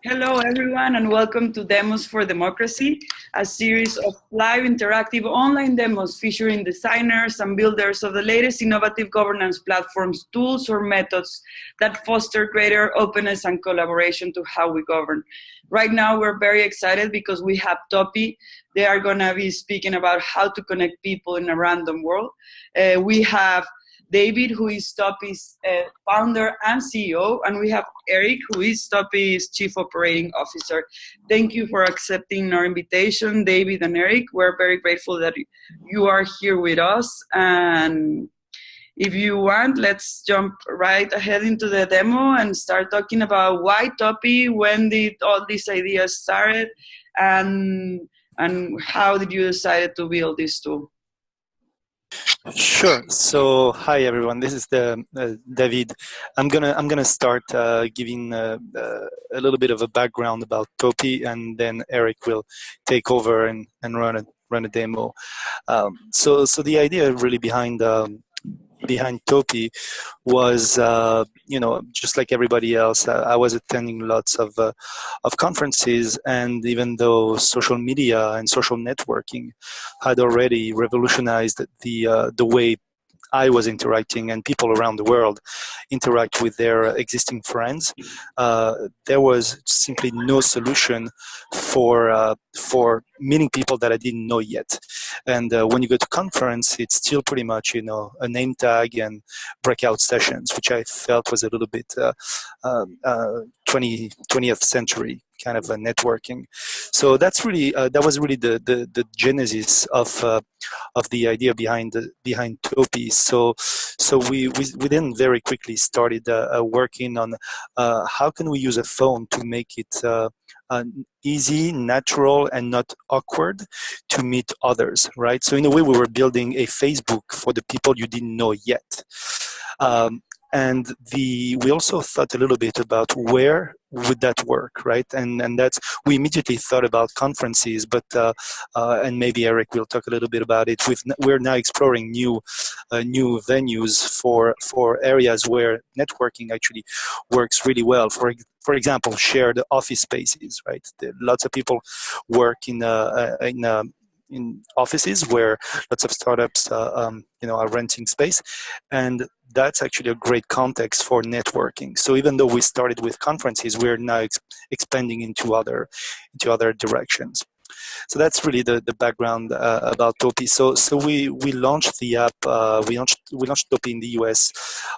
Hello, everyone, and welcome to Demos for Democracy, a series of live interactive online demos featuring designers and builders of the latest innovative governance platforms, tools, or methods that foster greater openness and collaboration to how we govern. Right now, we're very excited because we have Topi. They are going to be speaking about how to connect people in a random world. We have David, who is Topi's founder and CEO, and we have Eric, who is Topi's Chief Operating Officer. Thank you for accepting our invitation, David and Eric. We're very grateful that you are here with us. And if you want, let's jump right ahead into the demo and start talking about why Topi, when did all these ideas started, and how did you decide to build this tool? Sure. So, hi everyone. This is David. I'm gonna start giving a little bit of a background about Topi, and then Eric will take over and run a demo. So the idea really behind Topi was, just like everybody else, I was attending lots of conferences, and even though social media and social networking had already revolutionized the way I was interacting and people around the world interact with their existing friends, there was simply no solution for meeting people that I didn't know yet. And when you go to conference, it's still pretty much a name tag and breakout sessions, which I felt was a little bit 20th century kind of a networking. So that's really that was really the genesis of the idea behind Topi. So we then very quickly started working on how can we use a phone to make it easy, natural, and not awkward to meet others, right? So in a way, we were building a Facebook for the people you didn't know yet. And we also thought a little bit about where would that work, right? And that's, we immediately thought about conferences, but and maybe Eric will talk a little bit about it. We're now exploring new venues for areas where networking actually works really well. For example, shared office spaces, right? Lots of people work in offices where lots of startups are renting space, and that's actually a great context for networking. So even though we started with conferences, we're now expanding into other directions. So that's really the background about Topi. So we launched the app. We launched Topi in the US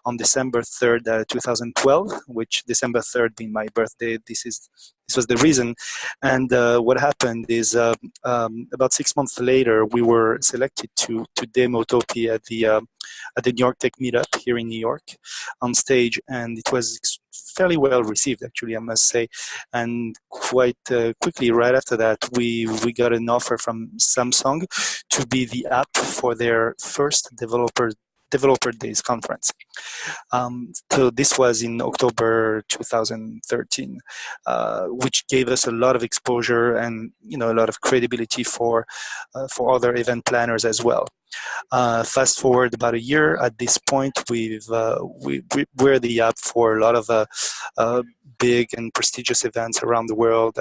on December 3rd, 2012. Which December 3rd being my birthday. This was the reason. And what happened is about 6 months later, we were selected to demo Topi at the New York Tech Meetup here in New York on stage, and it was fairly well received, actually, I must say. And quite quickly, right after that, we got an offer from Samsung to be the app for their first Developer Days conference. So this was in October 2013, which gave us a lot of exposure and a lot of credibility for other event planners as well. Fast forward about a year. At this point, we're the app for a lot of big and prestigious events around the world,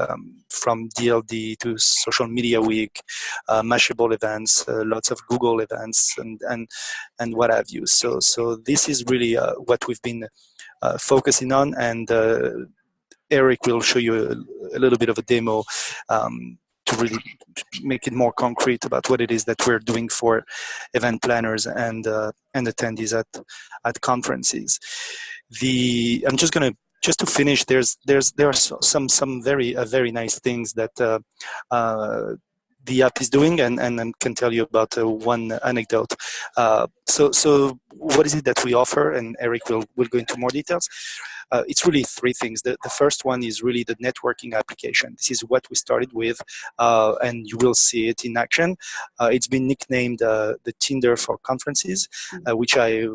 from DLD to Social Media Week, Mashable events, lots of Google events, and what have you. So this is really what we've been focusing on, and Eric will show you a little bit of a demo to really make it more concrete about what it is that we're doing for event planners and attendees at conferences. I'm just gonna to finish. There are some very nice things that the app is doing, and I can tell you about one anecdote. So what is it that we offer? And Eric will go into more details. It's really three things. The first one is really the networking application. This is what we started with, and you will see it in action. It's been nicknamed the Tinder for conferences, which I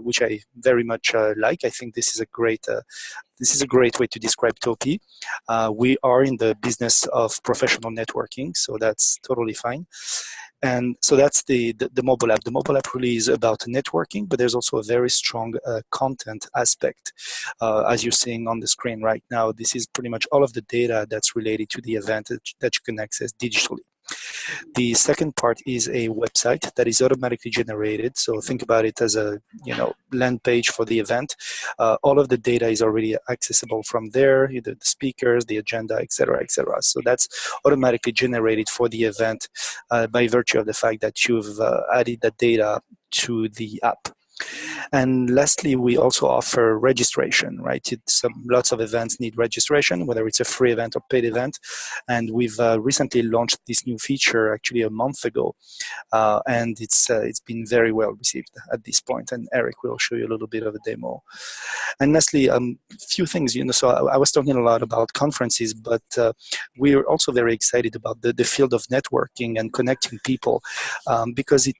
very much like. I think this is a great This is a great way to describe Topi. We are in the business of professional networking, so that's totally fine. And so that's the mobile app. The mobile app really is about networking, but there's also a very strong content aspect. As you're seeing on the screen right now, this is pretty much all of the data that's related to the event that you can access digitally. The second part is a website that is automatically generated. So think about it as a land page for the event. All of the data is already accessible from there, the speakers, the agenda, etc., etc. So that's automatically generated for the event by virtue of the fact that you've added the data to the app. And lastly, we also offer registration, right? Lots of events need registration, whether it's a free event or paid event. And we've recently launched this new feature actually a month ago. And it's been very well received at this point. And Eric will show you a little bit of a demo. And lastly, a few things, so I was talking a lot about conferences, but we're also very excited about the field of networking and connecting people because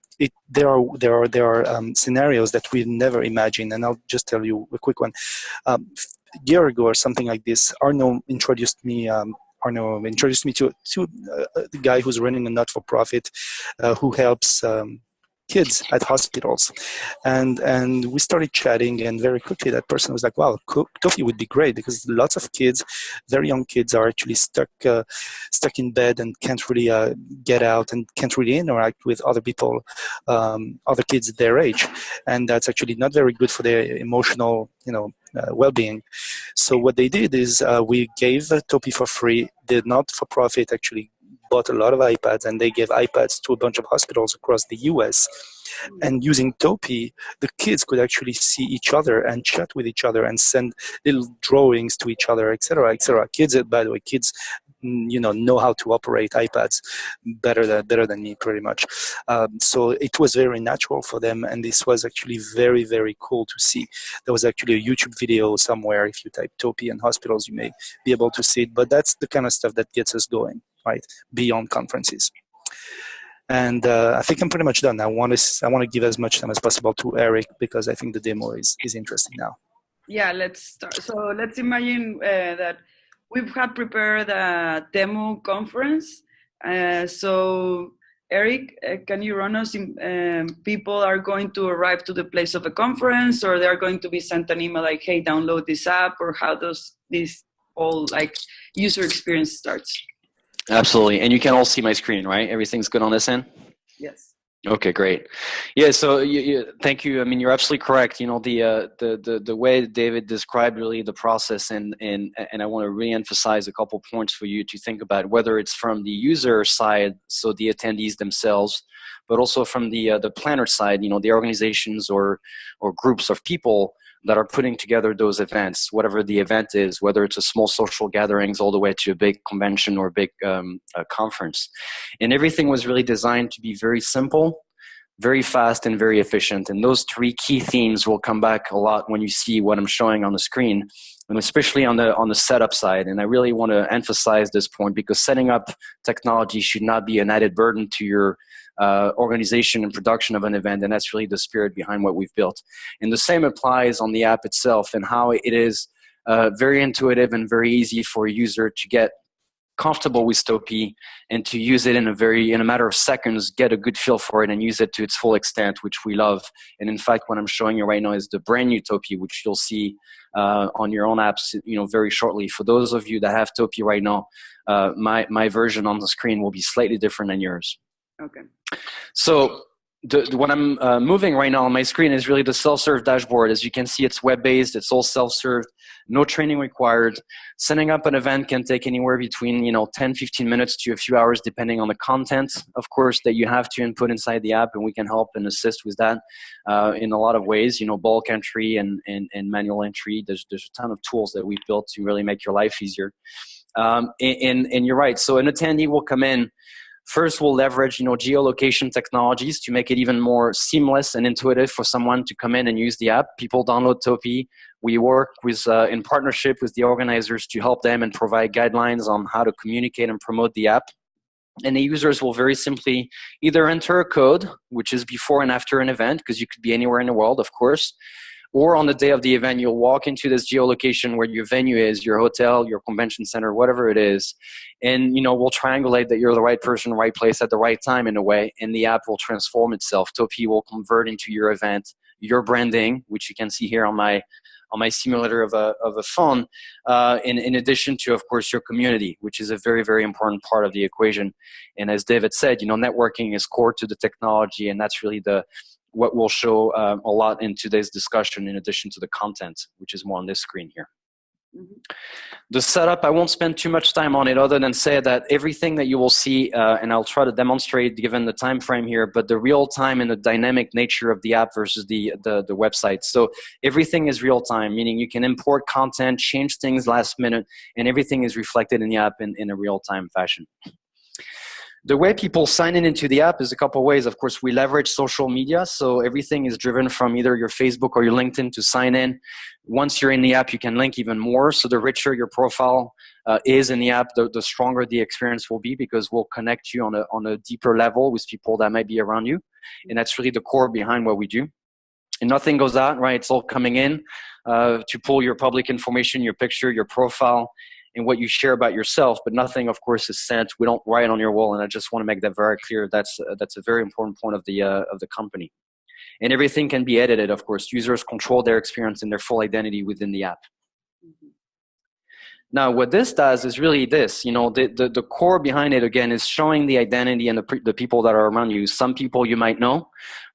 there are scenarios that we never imagined. And I'll just tell you a quick one. A year ago or something like this, Arno introduced me to the guy who's running a not-for-profit who helps kids at hospitals, and we started chatting, and very quickly that person was like, wow, Topi would be great, because lots of kids, very young kids, are actually stuck in bed and can't really get out and can't really interact with other people, other kids their age, and that's actually not very good for their emotional well-being. So what they did is we gave Topi for free. The not-for-profit actually bought a lot of iPads, and they gave iPads to a bunch of hospitals across the US. And using Topi, the kids could actually see each other and chat with each other and send little drawings to each other, etc., etc. Kids, by the way, know how to operate iPads better than me, pretty much. So it was very natural for them, and this was actually very, very cool to see. There was actually a YouTube video somewhere. If you type Topi and hospitals, you may be able to see it. But that's the kind of stuff that gets us going, right, beyond conferences. And I think I'm pretty much done. I want to give as much time as possible to Eric, because I think the demo is interesting now. Yeah, let's start. So let's imagine that we've had prepared a demo conference. So Eric, can you run us? People are going to arrive to the place of the conference, or they're going to be sent an email like, hey, download this app, or how does this whole user experience starts? Absolutely. And you can all see my screen, right? Everything's good on this end? Yes. Okay, great. Yeah, so thank you. I mean, you're absolutely correct. The way David described really the process, and I want to re-emphasize a couple points for you to think about, whether it's from the user side, so the attendees themselves, but also from the planner side, the organizations or groups of people that are putting together those events, whatever the event is, whether it's a small social gatherings all the way to a big convention or a big conference. And everything was really designed to be very simple, very fast, and very efficient. And those three key themes will come back a lot when you see what I'm showing on the screen, and especially on the setup side. And I really want to emphasize this point, because setting up technology should not be an added burden to your organization and production of an event, and that's really the spirit behind what we've built. And the same applies on the app itself, and how it is very intuitive and very easy for a user to get comfortable with Topi and to use it in a matter of seconds, get a good feel for it and use it to its full extent, which we love. And in fact, what I'm showing you right now is the brand new Topi, which you'll see on your own apps, very shortly. For those of you that have Topi right now, my version on the screen will be slightly different than yours. Okay. So what I'm moving right now on my screen is really the self-serve dashboard. As you can see, it's web-based, it's all self-serve, no training required. Setting up an event can take anywhere between 10, 15 minutes to a few hours, depending on the content, of course, that you have to input inside the app, and we can help and assist with that in a lot of ways, bulk entry and manual entry. There's a ton of tools that we've built to really make your life easier. And you're right, so an attendee will come in. First, we'll leverage, geolocation technologies to make it even more seamless and intuitive for someone to come in and use the app. People download Topi. We work with, in partnership with the organizers to help them and provide guidelines on how to communicate and promote the app. And the users will very simply either enter a code, which is before and after an event, because you could be anywhere in the world, of course, or on the day of the event, you'll walk into this geolocation where your venue is, your hotel, your convention center, whatever it is. And, we'll triangulate that you're the right person, right place at the right time in a way, and the app will transform itself. Topi will convert into your event, your branding, which you can see here on my simulator of a phone, in addition to, of course, your community, which is a very, very important part of the equation. And as David said, networking is core to the technology, and that's really what we'll show a lot in today's discussion, in addition to the content, which is more on this screen here. Mm-hmm. The setup, I won't spend too much time on it other than say that everything that you will see, and I'll try to demonstrate given the time frame here, but the real time and the dynamic nature of the app versus the website. So everything is real time, meaning you can import content, change things last minute, and everything is reflected in the app in a real time fashion. The way people sign into the app is a couple of ways. Of course, we leverage social media. So everything is driven from either your Facebook or your LinkedIn to sign in. Once you're in the app, you can link even more. So the richer your profile is in the app, the stronger the experience will be, because we'll connect you on a deeper level with people that might be around you. And that's really the core behind what we do. And nothing goes out, right? It's all coming in to pull your public information, your picture, your profile, and what you share about yourself, but nothing, of course, is sent. We don't write on your wall, and I just want to make that very clear. That's a very important point of the company. And everything can be edited, of course. Users control their experience and their full identity within the app. Mm-hmm. Now, what this does is really this. The core behind it, again, is showing the identity and the people that are around you. Some people you might know,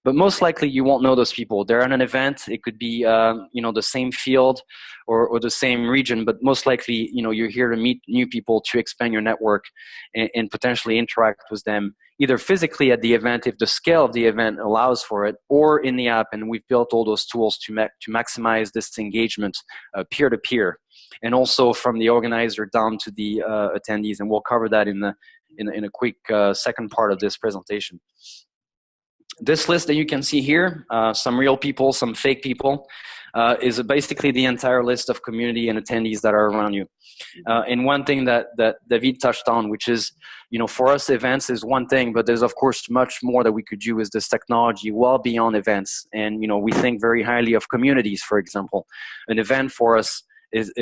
but most likely you won't know those people. They're at an event. It could be, the same field or the same region, but most likely, you're here to meet new people, to expand your network and potentially interact with them, either physically at the event, if the scale of the event allows for it, or in the app. And we've built all those tools to maximize this engagement peer-to-peer, and also from the organizer down to the attendees. And we'll cover that in a quick second part of this presentation. This list that you can see here, some real people, some fake people, is basically the entire list of community and attendees that are around you. And one thing that David touched on, which is, for us, events is one thing, but there's, of course, much more that we could do with this technology well beyond events. And, we think very highly of communities, for example. An event for us is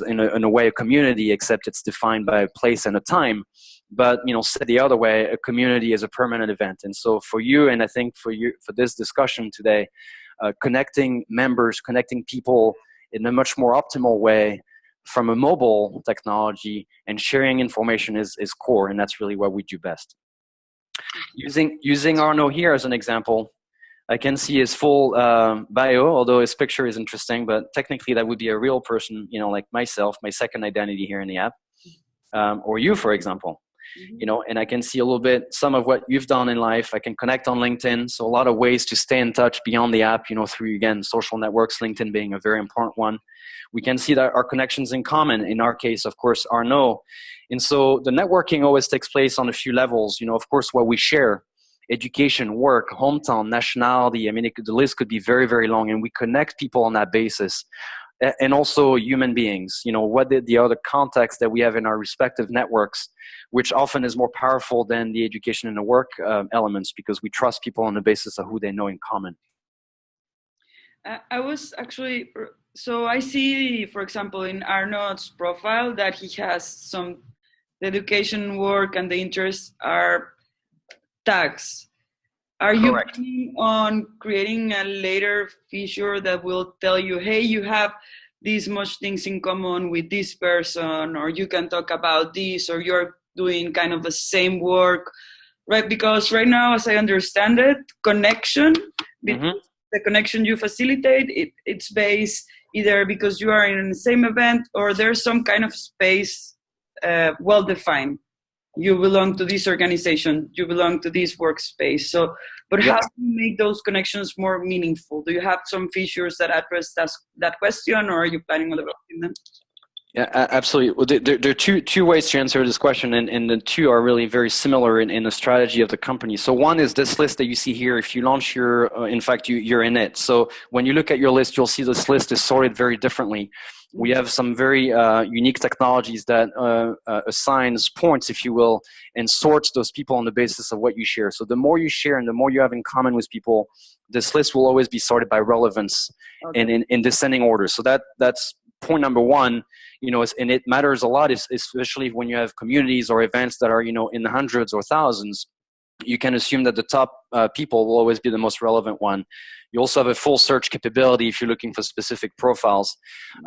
in a way a community, except it's defined by a place and a time. But, said the other way, a community is a permanent event. And so for you, and I think for this discussion today, connecting members, connecting people in a much more optimal way from a mobile technology and sharing information is core, and that's really what we do best. Using Arnaud here as an example, I can see his full bio, although his picture is interesting, but technically that would be a real person, like myself, my second identity here in the app, or you, for example. And I can see a little bit some of what you've done in life. I can connect on LinkedIn. So a lot of ways to stay in touch beyond the app, through, again, social networks, LinkedIn being a very important one. We can see that our connections in common, in our case, of course, Arnaud. And so the networking always takes place on a few levels. Of course, what we share, education, work, hometown, nationality. I mean, the list could be very, very long, and we connect people on that basis. And also human beings, what the other context that we have in our respective networks, which often is more powerful than the education and the work elements, because we trust people on the basis of who they know in common. I was actually, so I see, for example, in Arnaud's profile that he has the education, work, and the interests are tags. Are you planning on creating a later feature that will tell you, hey, you have these much things in common with this person, or you can talk about this, or you're doing kind of the same work, right? Because right now, as I understand it, the connection you facilitate, it's based either because you are in the same event or there's some kind of space well-defined. You belong to this organization, you belong to this workspace. But how do you make those connections more meaningful? Do you have some features that address that question, or are you planning on developing them? Yeah, absolutely. Well, there are two ways to answer this question, and the two are really very similar in the strategy of the company. So one is this list that you see here. If you launch in fact, you're in it. So when you look at your list, you'll see this list is sorted very differently. We have some very unique technologies that assigns points, if you will, and sorts those people on the basis of what you share. So the more you share and the more you have in common with people, this list will always be sorted by relevance and in descending order. So that's point number one, and it matters a lot, especially when you have communities or events that are, in the hundreds or thousands. You can assume that the top people will always be the most relevant one. You also have a full search capability if you're looking for specific profiles.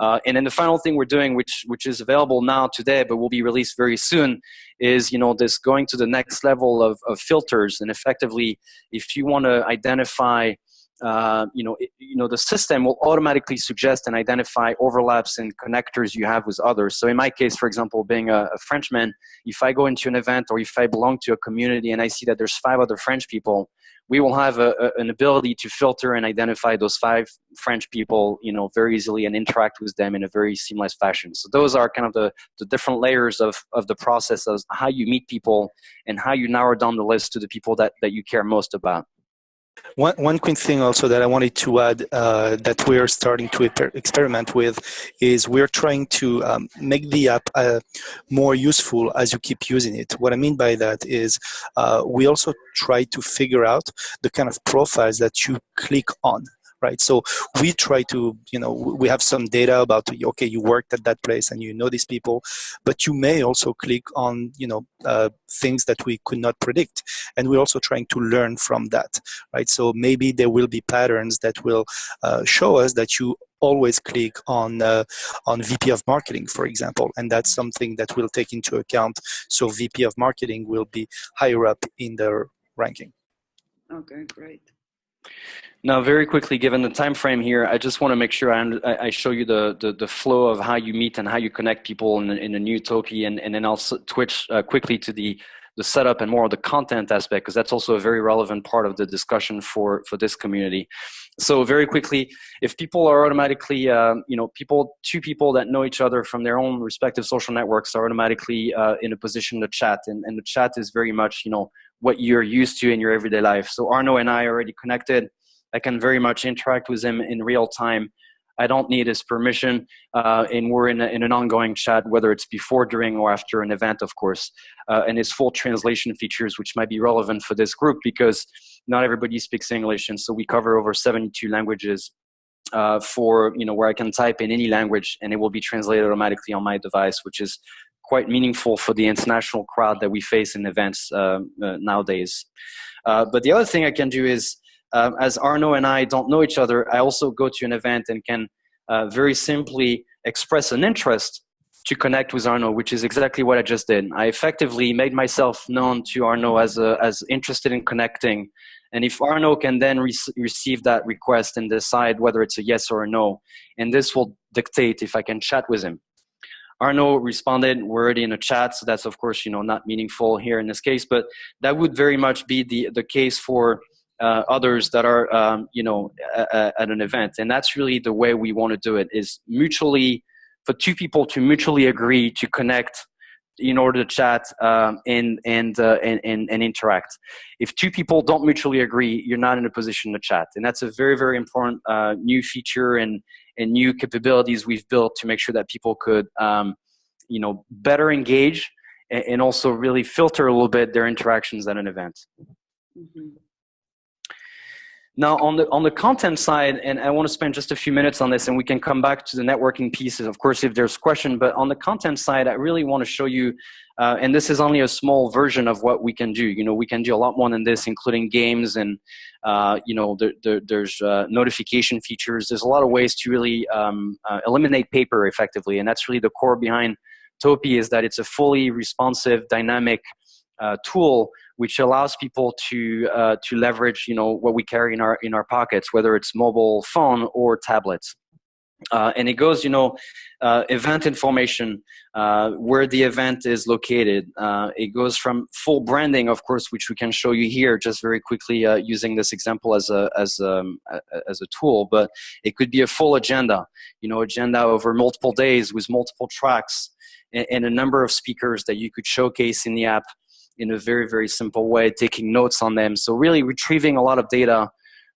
And then the final thing we're doing, which is available now today, but will be released very soon, is this going to the next level of filters. And effectively, if you want to identify the system will automatically suggest and identify overlaps and connectors you have with others. So in my case, for example, being a Frenchman, if I go into an event or if I belong to a community and I see that there's 5 other French people, we will have an ability to filter and identify those 5 French people, very easily and interact with them in a very seamless fashion. So those are kind of the different layers of the process of how you meet people and how you narrow down the list to the people that you care most about. One quick thing also that I wanted to add that we're starting to experiment with is we're trying to make the app more useful as you keep using it. What I mean by that is we also try to figure out the kind of profiles that you click on. Right, so we try to, we have some data about, okay, you worked at that place and you know these people, but you may also click on, things that we could not predict, and we're also trying to learn from that, right? So maybe there will be patterns that will show us that you always click on VP of marketing, for example, and that's something that we'll take into account. So VP of marketing will be higher up in the ranking. Okay, great. Now, very quickly, given the time frame here, I just want to make sure I show you the flow of how you meet and how you connect people in a new Topi, and then I'll switch quickly to the setup and more of the content aspect, because that's also a very relevant part of the discussion for this community. So very quickly, if people are automatically, two people that know each other from their own respective social networks are automatically in a position to chat, and the chat is very much, what you're used to in your everyday life. So Arno and I are already connected. I can very much interact with him in real time. I don't need his permission, and we're in an ongoing chat, whether it's before, during, or after an event, of course. And his full translation features, which might be relevant for this group because not everybody speaks English, and so we cover over 72 languages for where I can type in any language and it will be translated automatically on my device, which is quite meaningful for the international crowd that we face in events nowadays. But the other thing I can do is, as Arno and I don't know each other, I also go to an event and can very simply express an interest to connect with Arno, which is exactly what I just did. I effectively made myself known to Arno as interested in connecting. And if Arno can then receive that request and decide whether it's a yes or a no, and this will dictate if I can chat with him. Arno responded, we're already in a chat, so that's of course not meaningful here in this case, but that would very much be the case for others that are at an event. And that's really the way we want to do it, is mutually, for two people to mutually agree to connect in order to chat and interact. If two people don't mutually agree, you're not in a position to chat. And that's a very, very important new feature and new capabilities we've built to make sure that people could better engage and also really filter a little bit their interactions at an event. Mm-hmm. Now, on the content side, and I want to spend just a few minutes on this, and we can come back to the networking pieces, of course, if there's a question. But on the content side, I really want to show you, and this is only a small version of what we can do. We can do a lot more than this, including games, and there's notification features. There's a lot of ways to really eliminate paper effectively, and that's really the core behind Topi, is that it's a fully responsive, dynamic tool which allows people to leverage what we carry in our pockets, whether it's mobile phone or tablets. And it goes event information, where the event is located. It goes from full branding, of course, which we can show you here just very quickly using this example as a tool. But it could be a full agenda, agenda over multiple days with multiple tracks and a number of speakers that you could showcase in the app in a very, very simple way, taking notes on them. So really retrieving a lot of data,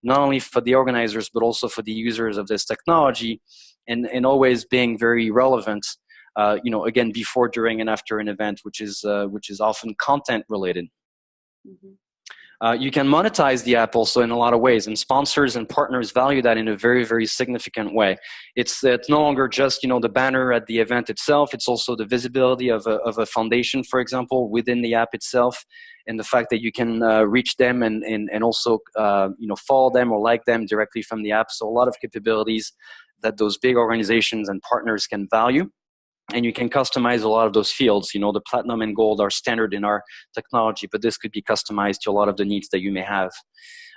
not only for the organizers, but also for the users of this technology, and always being very relevant. Again, before, during, and after an event, which is often content related. Mhm. You can monetize the app also in a lot of ways, and sponsors and partners value that in a very, very significant way. It's no longer just the banner at the event itself. It's also the visibility of a foundation, for example, within the app itself, and the fact that you can reach them and also follow them or like them directly from the app. So a lot of capabilities that those big organizations and partners can value. And you can customize a lot of those fields. The platinum and gold are standard in our technology, but this could be customized to a lot of the needs that you may have.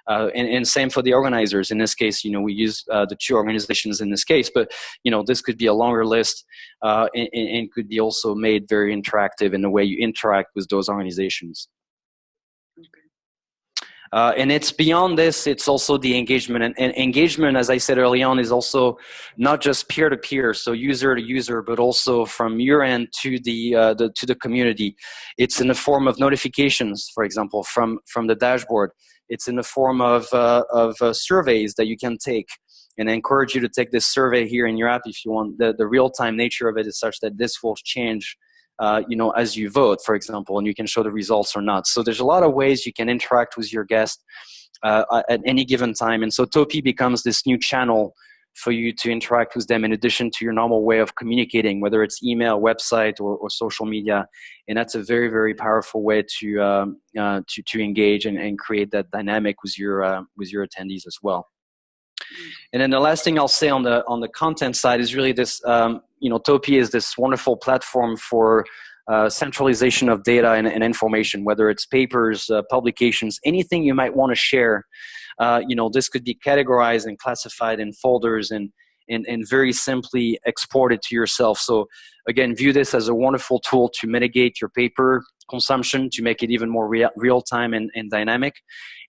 And same for the organizers. In this case, we use the 2 organizations in this case, but this could be a longer list, and could be also made very interactive in the way you interact with those organizations. And it's beyond this, it's also the engagement. And engagement, as I said early on, is also not just peer-to-peer, so user to user, but also from your end to the community. It's in the form of notifications, for example, from the dashboard. It's in the form of surveys that you can take. And I encourage you to take this survey here in your app if you want. The real-time nature of it is such that this will change as you vote, for example, and you can show the results or not. So there's a lot of ways you can interact with your guest at any given time. And so Topi becomes this new channel for you to interact with them in addition to your normal way of communicating, whether it's email, website, or social media. And that's a very, very powerful way to engage and create that dynamic with your attendees as well. And then the last thing I'll say on the content side is really this, Topi is this wonderful platform for centralization of data and information, whether it's papers, publications, anything you might want to share. This could be categorized and classified in folders and very simply exported to yourself. So again, view this as a wonderful tool to mitigate your paper consumption, to make it even more real-time and dynamic.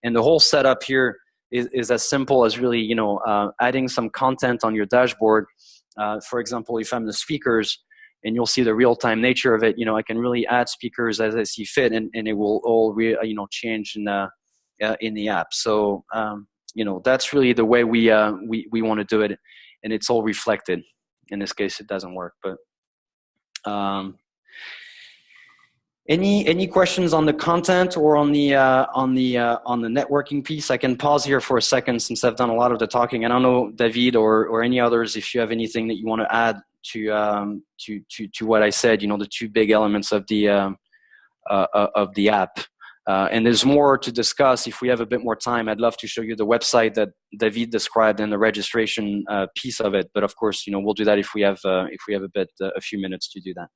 And the whole setup here is as simple as really, adding some content on your dashboard. For example, if I'm the speakers, and you'll see the real-time nature of it, I can really add speakers as I see fit, and it will all change in the app. So that's really the way we want to do it, and it's all reflected. In this case, it doesn't work, but any questions on the content or on the networking piece? I can pause here for a second since I've done a lot of the talking. I don't know, David or any others, if you have anything that you want to add to what I said. The 2 big elements of the app. And there's more to discuss. If we have a bit more time, I'd love to show you the website that David described and the registration piece of it. But of course, we'll do that if we have a few minutes to do that.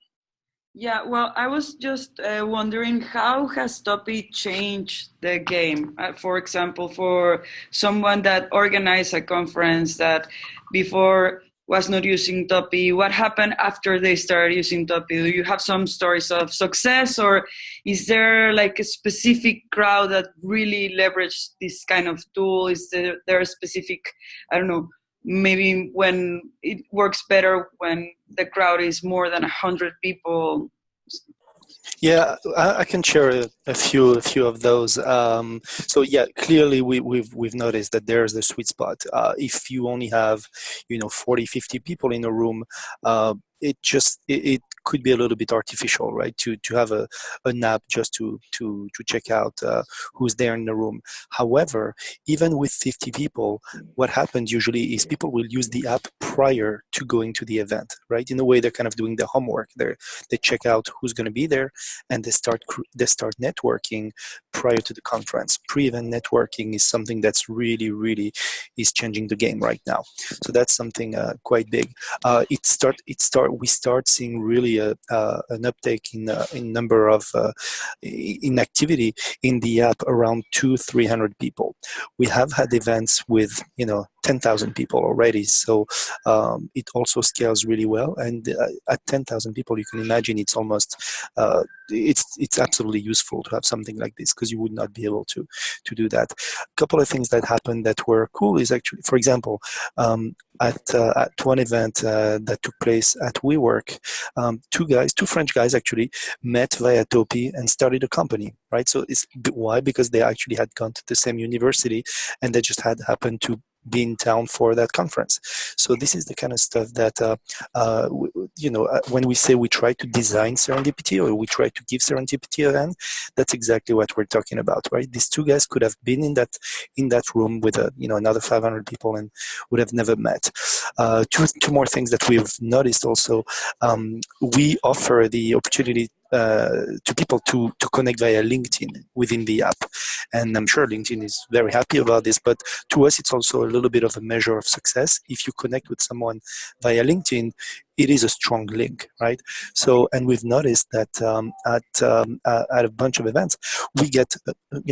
Yeah, well, I was just wondering, how has Topi changed the game? For example, for someone that organized a conference that before was not using Topi, what happened after they started using Topi? Do you have some stories of success, or is there like a specific crowd that really leveraged this kind of tool? Is there a specific, I don't know, maybe when it works better when the crowd is more than 100 people? Yeah, I can share a few of those. So yeah, clearly we've noticed that there's the sweet spot. If you only have 40, 50 people in a room, it could be a little bit artificial, right? To have an app just to check out who's there in the room. However, even with 50 people, what happens usually is people will use the app prior to going to the event, right? In a way, they're kind of doing the homework. They check out who's going to be there, and they start networking prior to the conference. Pre-event networking is something that's really is changing the game right now. So that's something quite big. We start seeing really an uptake in number of in activity in the app around 200-300 people. We have had events with 10,000 people already, so it also scales really well. And at 10,000 people, you can imagine it's almost it's absolutely useful to have something like this, because you would not be able to do that. A couple of things that happened that were cool is actually, for example, at one event that took place at WeWork, two French guys actually met via Topi and started a company, right? So why? Because they actually had gone to the same university, and they just had happened to be in town for that conference. So this is the kind of stuff that, when we say we try to design serendipity or we try to give serendipity a hand, that's exactly what we're talking about, right? These two guys could have been in that room with another 500 people and would have never met. Two more things that we've noticed also. We offer the opportunity to people to connect via LinkedIn within the app. And I'm sure LinkedIn is very happy about this, but to us, it's also a little bit of a measure of success. If you connect with someone via LinkedIn, it is a strong link, right? So, and we've noticed that at a bunch of events, we get,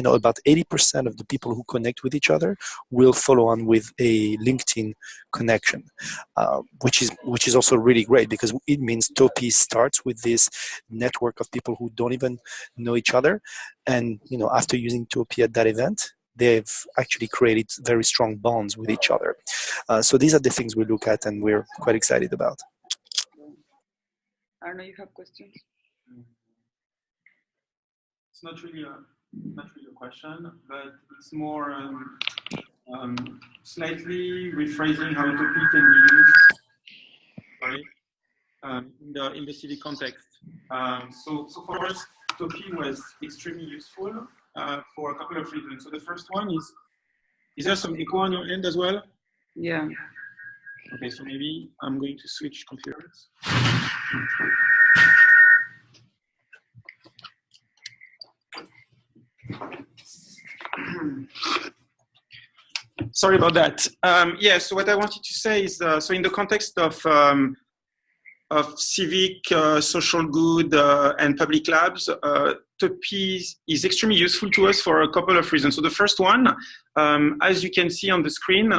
about 80% of the people who connect with each other will follow on with a LinkedIn connection, which is also really great because it means Topi starts with this network of people who don't even know each other, and after using Topi at that event, they've actually created very strong bonds with each other. So these are the things we look at and we're quite excited about. Arno, you have questions? It's not really a question, but it's more slightly rephrasing how Topi can be used in the civic context. So for us, Topi was extremely useful for a couple of reasons. So the first one is there some echo on your end as well? Yeah. Okay, so maybe I'm going to switch computers. Sorry about that. Yeah, so what I wanted to say is, so in the context of civic, social good, and public labs, Topi is extremely useful to us for a couple of reasons. So the first one, as you can see on the screen,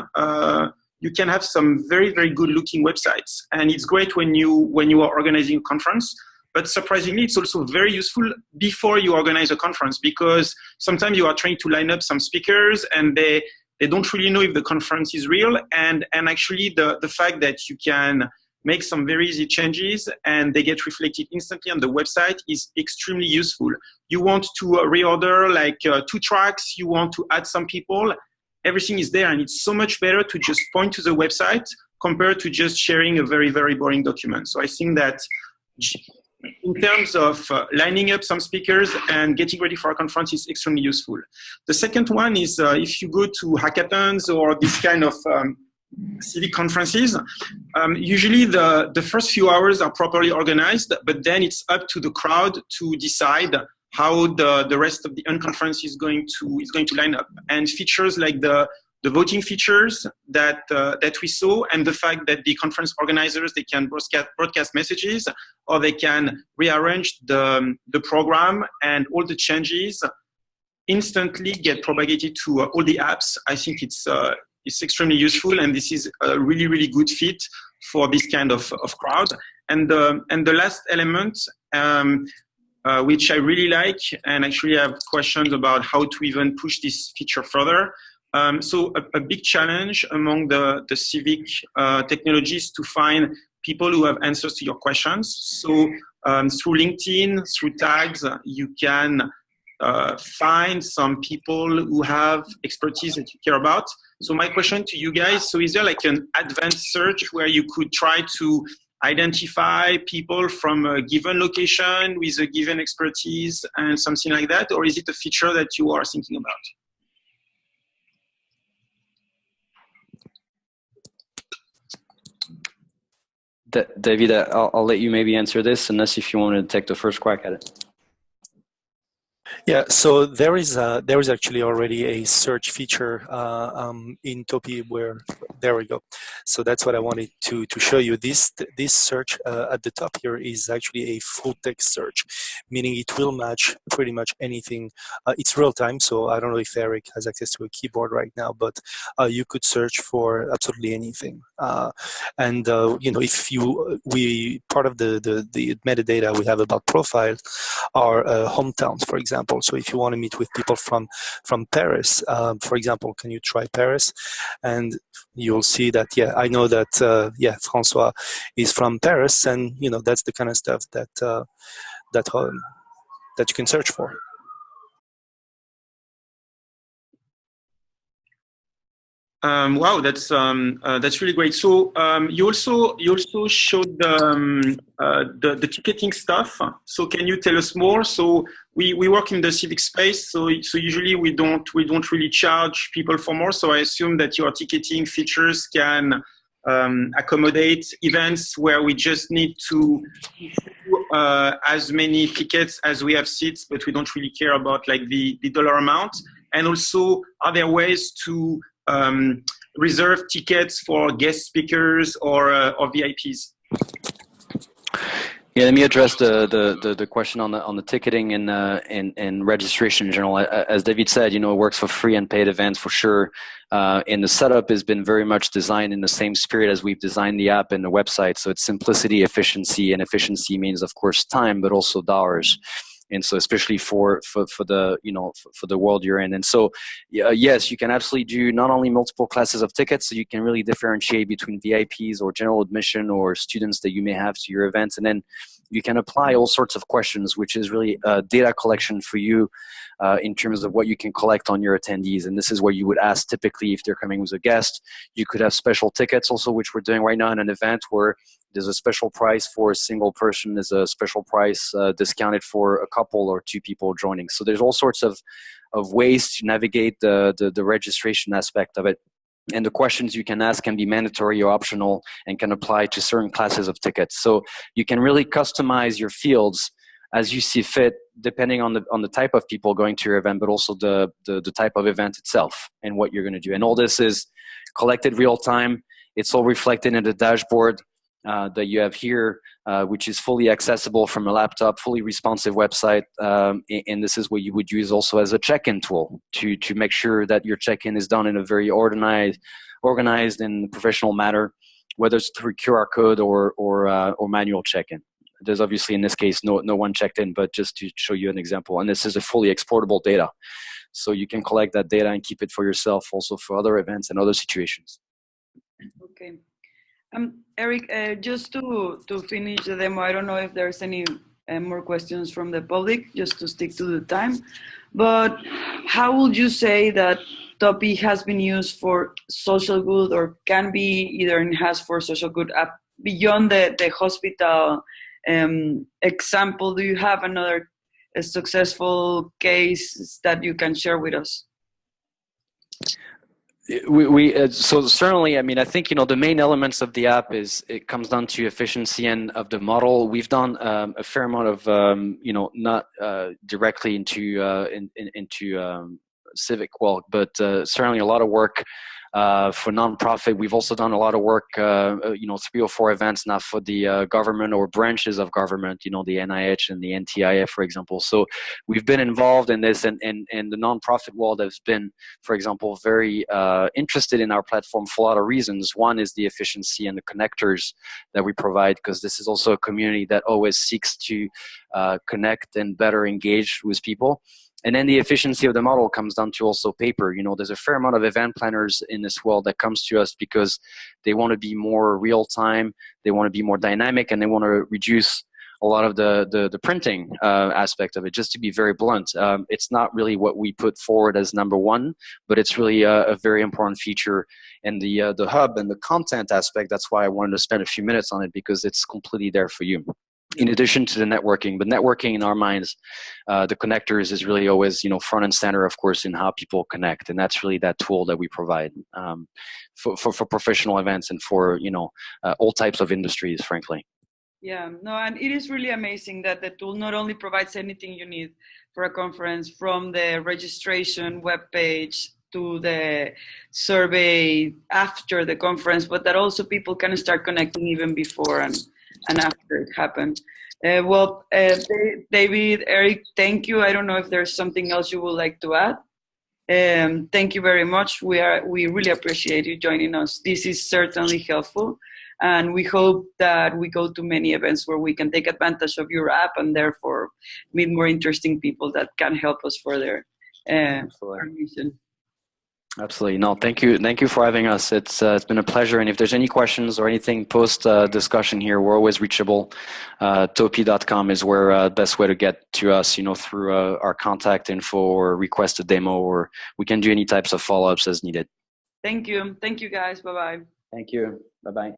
you can have some very, very good looking websites. And it's great when you are organizing a conference. But surprisingly, it's also very useful before you organize a conference, because sometimes you are trying to line up some speakers and they don't really know if the conference is real. And actually the fact that you can make some very easy changes and they get reflected instantly on the website is extremely useful. You want to reorder like 2 tracks, you want to add some people, everything is there, and it's so much better to just point to the website compared to just sharing a very, very boring document. So I think that in terms of lining up some speakers and getting ready for a conference is extremely useful. The second one is if you go to hackathons or this kind of civic conferences, usually the first few hours are properly organized, but then it's up to the crowd to decide how the rest of the unconference is going to line up. And features like the voting features that we saw, and the fact that the conference organizers, they can broadcast messages, or they can rearrange the program, and all the changes instantly get propagated to all the apps. I think it's extremely useful, and this is a really, really good fit for this kind of crowd. And the last element, which I really like, and actually I have questions about how to even push this feature further. So a big challenge among the civic technologies to find people who have answers to your questions. So through LinkedIn, through tags, you can find some people who have expertise that you care about. So my question to you guys, so is there like an advanced search where you could try to identify people from a given location with a given expertise and something like that? Or is it a feature that you are thinking about? David, I'll let you maybe answer this, unless if you want to take the first crack at it. Yeah, so there is actually already a search feature in Topi where, there we go. So that's what I wanted to show you. This search at the top here is actually a full text search, meaning it will match pretty much anything. It's real time, so I don't know if Eric has access to a keyboard right now, but you could search for absolutely anything. And if part of the metadata we have about profiles are hometowns, for example. So if you want to meet with people from Paris, for example, can you try Paris? And you'll see that, yeah, I know that, François is from Paris, and that's the kind of stuff that you can search for. Wow, that's really great. So you also showed the ticketing stuff. So can you tell us more? So we work in the civic space. So usually we don't really charge people for more. So I assume that your ticketing features can accommodate events where we just need to issue as many tickets as we have seats, but we don't really care about like the dollar amount. And also, are there ways to reserve tickets for guest speakers or VIPs? Yeah, let me address the question on the ticketing and registration in general. As David said, it works for free and paid events for sure. And the setup has been very much designed in the same spirit as we've designed the app and the website. So it's simplicity, efficiency, and efficiency means, of course, time, but also dollars. And so, especially for the for the world you're in, and so yes, you can absolutely do not only multiple classes of tickets, so you can really differentiate between VIPs or general admission or students that you may have to your events, and then you can apply all sorts of questions, which is really data collection for you in terms of what you can collect on your attendees. And this is where you would ask typically if they're coming with a guest. You could have special tickets also, which we're doing right now in an event where there's a special price for a single person. There's a special price discounted for a couple or two people joining. So there's all sorts of ways to navigate the registration aspect of it. And the questions you can ask can be mandatory or optional and can apply to certain classes of tickets. So you can really customize your fields as you see fit, depending on the type of people going to your event, but also the type of event itself and what you're going to do. And all this is collected real time. It's all reflected in the dashboard that you have here, which is fully accessible from a laptop, fully responsive website. And this is what you would use also as a check-in tool to make sure that your check-in is done in a very organized and professional manner, whether it's through QR code or manual check-in. There's obviously in this case no one checked in, but just to show you an example. And this is a fully exportable data, so you can collect that data and keep it for yourself, also for other events and other situations. Okay. Eric, just to finish the demo, I don't know if there's any more questions from the public, just to stick to the time. But how would you say that Topi has been used for social good, or can be either enhanced for social good beyond the hospital example? Do you have another successful case that you can share with us? So certainly, I mean, I think the main elements of the app it comes down to efficiency and of the model. We've done a fair amount of not directly into civic work, but certainly a lot of work for nonprofit. We've also done a lot of work, 3 or 4 events now for the government or branches of government, the NIH and the NTIF, for example. So we've been involved in this, and the nonprofit world has been, for example, very interested in our platform for a lot of reasons. One is the efficiency and the connectors that we provide, because this is also a community that always seeks to connect and better engage with people. And then the efficiency of the model comes down to also paper. There's a fair amount of event planners in this world that comes to us because they want to be more real time, they want to be more dynamic, and they want to reduce a lot of the printing aspect of it. Just to be very blunt, it's not really what we put forward as number one, but it's really a very important feature. And the hub and the content aspect, that's why I wanted to spend a few minutes on it, because it's completely there for you. In addition to the networking, but networking in our minds, the connectors is really always, front and center, of course, in how people connect. And that's really that tool that we provide for professional events and for, all types of industries, frankly. Yeah, no, and it is really amazing that the tool not only provides anything you need for a conference, from the registration webpage to the survey after the conference, but that also people can start connecting even before and after it happened. David, Eric, thank you. I don't know if there's something else you would like to add. Thank you very much. We really appreciate you joining us. This is certainly helpful, and we hope that we go to many events where we can take advantage of your app and therefore meet more interesting people that can help us further our mission. Absolutely. No, thank you for having us. It's been a pleasure. And if there's any questions or anything post discussion here, we're always reachable. Topi.com is where best way to get to us, through our contact info or request a demo, or we can do any types of follow-ups as needed. Thank you. Thank you, guys. Bye-bye. Thank you. Bye-bye.